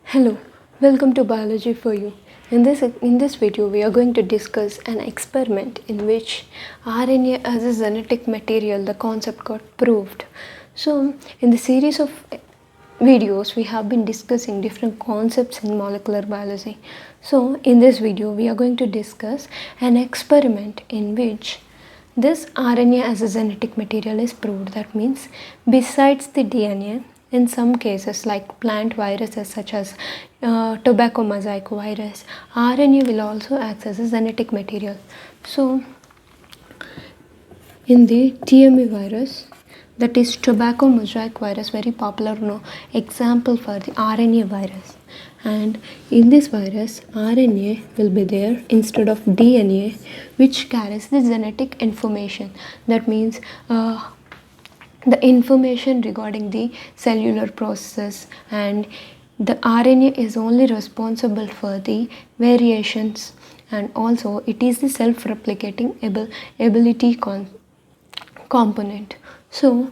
Hello, welcome to Biology for You. In this video, we are going to discuss an experiment in which RNA as a genetic material, the concept got proved. So, in the series of videos, we have been discussing different concepts in molecular biology. So, in this video, we are going to discuss an experiment in which this RNA as a genetic material is proved. That means, besides the DNA, in some cases like plant viruses such as tobacco mosaic virus, RNA will also act as a genetic material. So, in the TME virus, that is tobacco mosaic virus, very popular example for the RNA virus. And in this virus, RNA will be there instead of DNA, which carries the genetic information. That means the information regarding the cellular processes, and the RNA is only responsible for the variations, and also it is the self-replicating ability component. So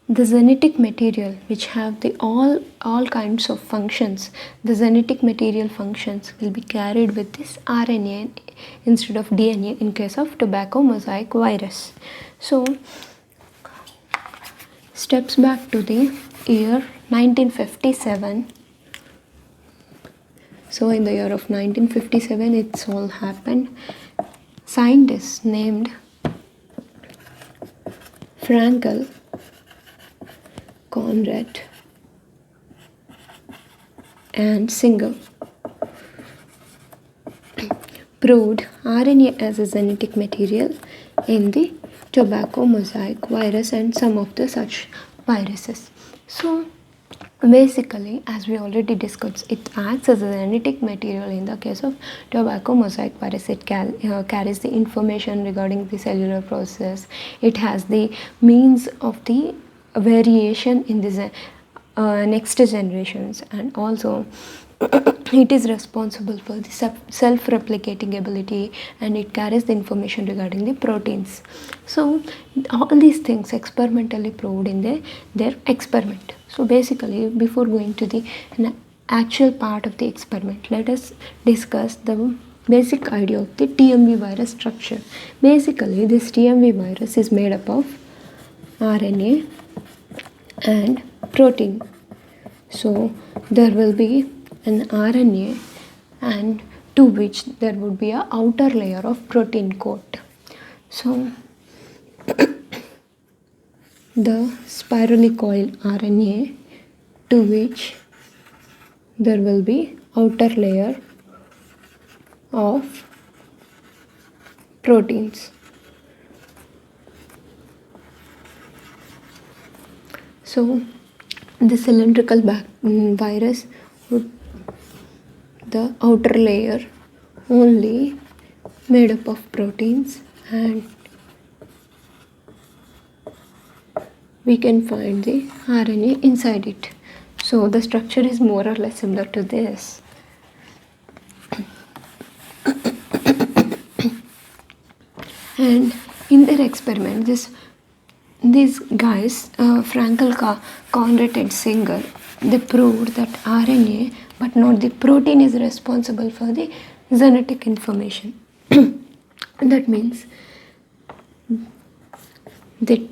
the genetic material which have the all kinds of functions, the genetic material functions will be carried with this RNA instead of DNA in case of tobacco mosaic virus. So steps back to the year 1957. So in the year of 1957, it's all happened. Scientists named Frankel, Conrad, and Singer proved RNA as a genetic material in the tobacco mosaic virus and some of the such viruses. So basically, as we already discussed, it acts as a genetic material in the case of tobacco mosaic virus. It carries the information regarding the cellular process. It has the means of the variation in the next generations, and also it is responsible for the self-replicating ability, and it carries the information regarding the proteins. So all these things experimentally proved in their experiment. So basically, before going to the actual part of the experiment, let us discuss the basic idea of the TMV virus structure. Basically, this TMV virus is made up of RNA and protein. So there will be an RNA, and to which there would be a outer layer of protein coat. So the spirally coiled RNA, to which there will be outer layer of proteins. So the cylindrical virus would the outer layer only made up of proteins, and we can find the RNA inside it. So the structure is more or less similar to this. And in their experiment, these guys, Frankel, Conrad, and Singer, they proved that RNA, but not the protein, is responsible for the genetic information. That means they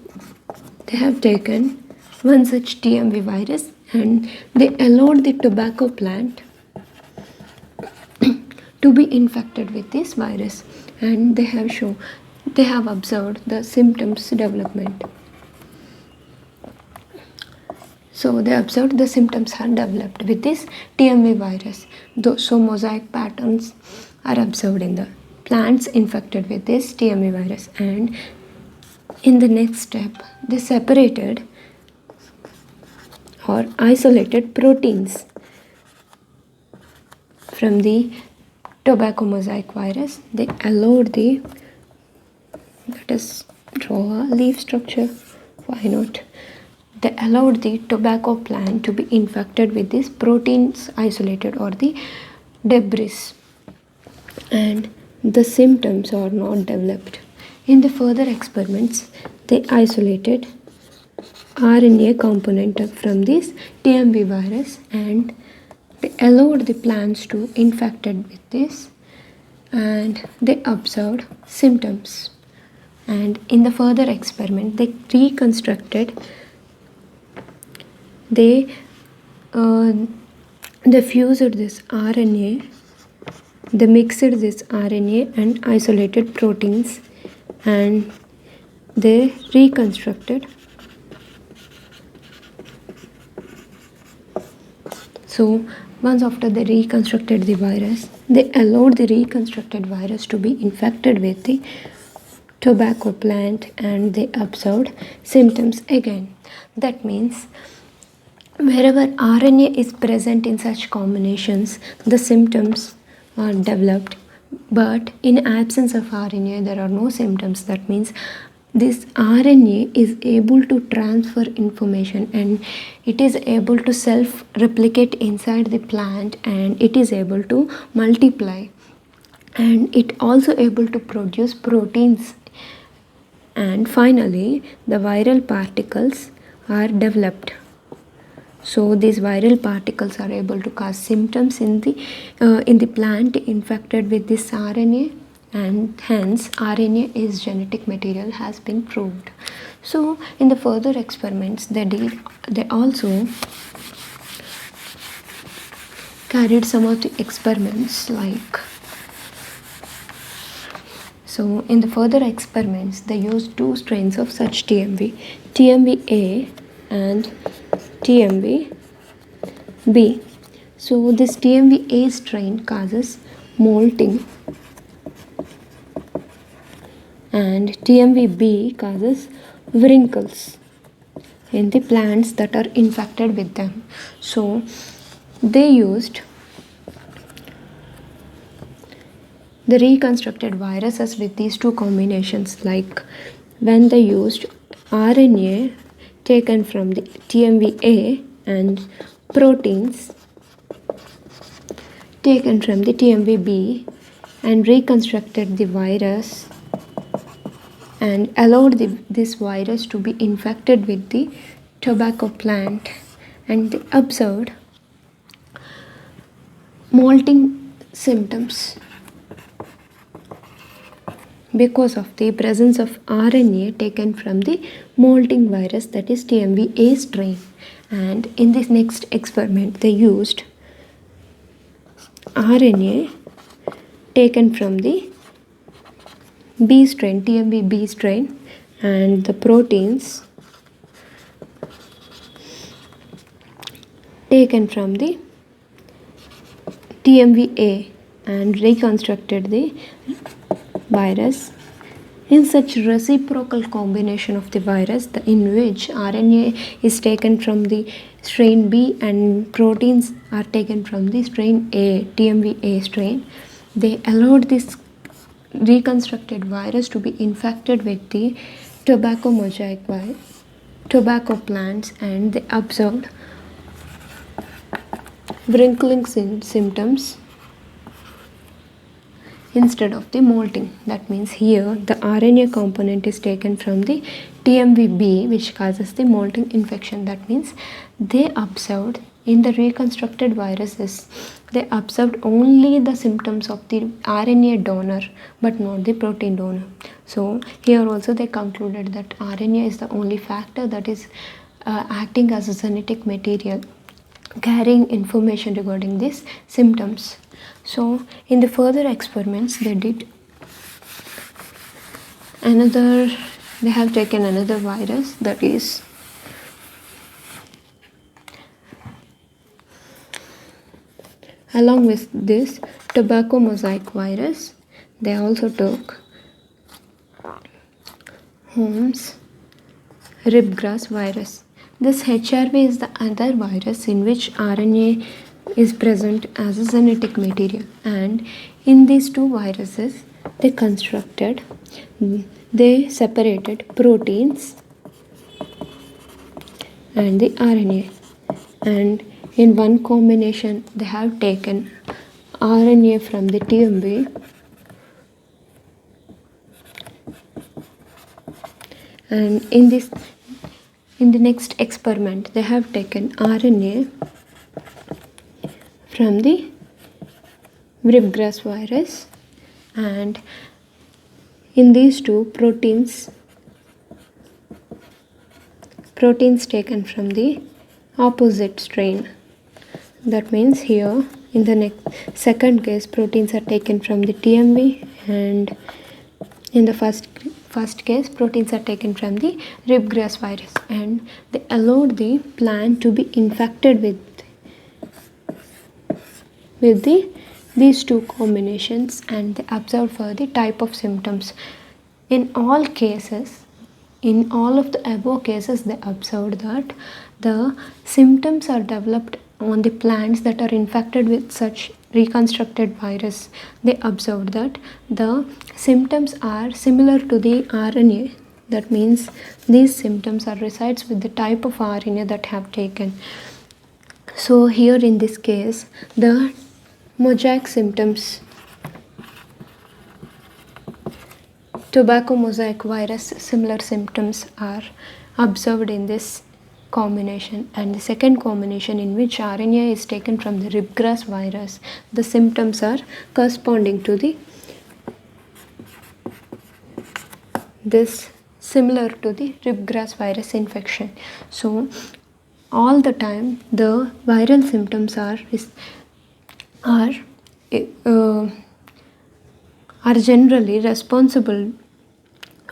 have taken one such TMV virus, and they allowed the tobacco plant to be infected with this virus, and they have observed the symptoms development. So they observed the symptoms are developed with this TMV virus. So mosaic patterns are observed in the plants infected with this TMV virus, and in the next step, they separated or isolated proteins from the tobacco mosaic virus. They allowed let us draw a leaf structure, why not? They allowed the tobacco plant to be infected with these proteins isolated or the debris, and the symptoms are not developed. In the further experiments, they isolated RNA component from this TMV virus, and They allowed the plants to infected with this and they observed symptoms. And in the further experiment, they reconstructed, they uh, they fused this RNA, they mixed this RNA and isolated proteins, and they reconstructed. So once after they reconstructed the virus, they allowed the reconstructed virus to be infected with the tobacco plant and they observed symptoms again. That means wherever RNA is present in such combinations, the symptoms are developed. But in absence of RNA, there are no symptoms. That means this RNA is able to transfer information and it is able to self replicate inside the plant and it is able to multiply and it also able to produce proteins. And finally, the viral particles are developed. So these viral particles are able to cause symptoms in the plant infected with this RNA, and hence RNA is genetic material has been proved. So in the further experiments they also carried some of the experiments like. So in the further experiments they used two strains of such TMV, TMV-A and TMV-B. So this TMV-A strain causes molting and TMV-B causes wrinkles in the plants that are infected with them. So they used the reconstructed viruses with these two combinations, like when they used RNA taken from the TMV-A and proteins taken from the TMV-B and reconstructed the virus and allowed this virus to be infected with the tobacco plant, and they observed molting symptoms because of the presence of RNA taken from the molting virus, that is TMV-A strain. And in this next experiment they used RNA taken from the B strain, TMV-B strain, and the proteins taken from the TMV-A and reconstructed the virus in such reciprocal combination of the virus in which RNA is taken from the strain B and proteins are taken from the strain A, TMV-A strain. They allowed this reconstructed virus to be infected with the tobacco mosaic by tobacco plants, and they observed wrinkling symptoms instead of the molting. That means here the RNA component is taken from the TMV-B which causes the molting infection. That means they observed in the reconstructed viruses, they observed only the symptoms of the RNA donor but not the protein donor. So here also they concluded that RNA is the only factor that is acting as a genetic material carrying information regarding these symptoms. So in the further experiments they have taken another virus, that is along with this tobacco mosaic virus, they also took Holmes ribgrass virus. This HRV is the other virus in which RNA is present as a genetic material, and in these two viruses they separated proteins and the RNA, and in one combination they have taken RNA from the TMV and in the next experiment they have taken RNA from the ribgrass virus, and in these two proteins taken from the opposite strain. That means here in the second case proteins are taken from the TMV, and in the first case proteins are taken from the ribgrass virus, and they allowed the plant to be infected with these two combinations, and they observed for the type of symptoms. In all cases, in all of the above cases, they observed that the symptoms are developed on the plants that are infected with such reconstructed virus. They observed that the symptoms are similar to the RNA. That means these symptoms are resides with the type of RNA that have taken. So here in this case, the mosaic symptoms, tobacco mosaic virus similar symptoms are observed in this combination, and the second combination in which RNA is taken from the ribgrass virus, the symptoms are corresponding to this similar to the ribgrass virus infection. So all the time the viral symptoms are generally responsible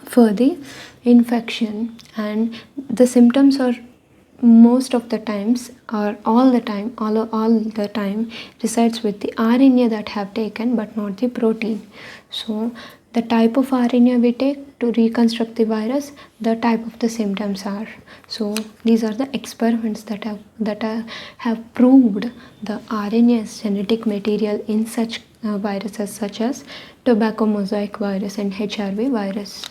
for the infection, and the symptoms are most of the times or all the time resides with the RNA that have taken but not the protein. So the type of RNA we take to reconstruct the virus, the type of the symptoms are. So these are the experiments that have proved the RNA as genetic material in such viruses such as tobacco mosaic virus and HRV virus.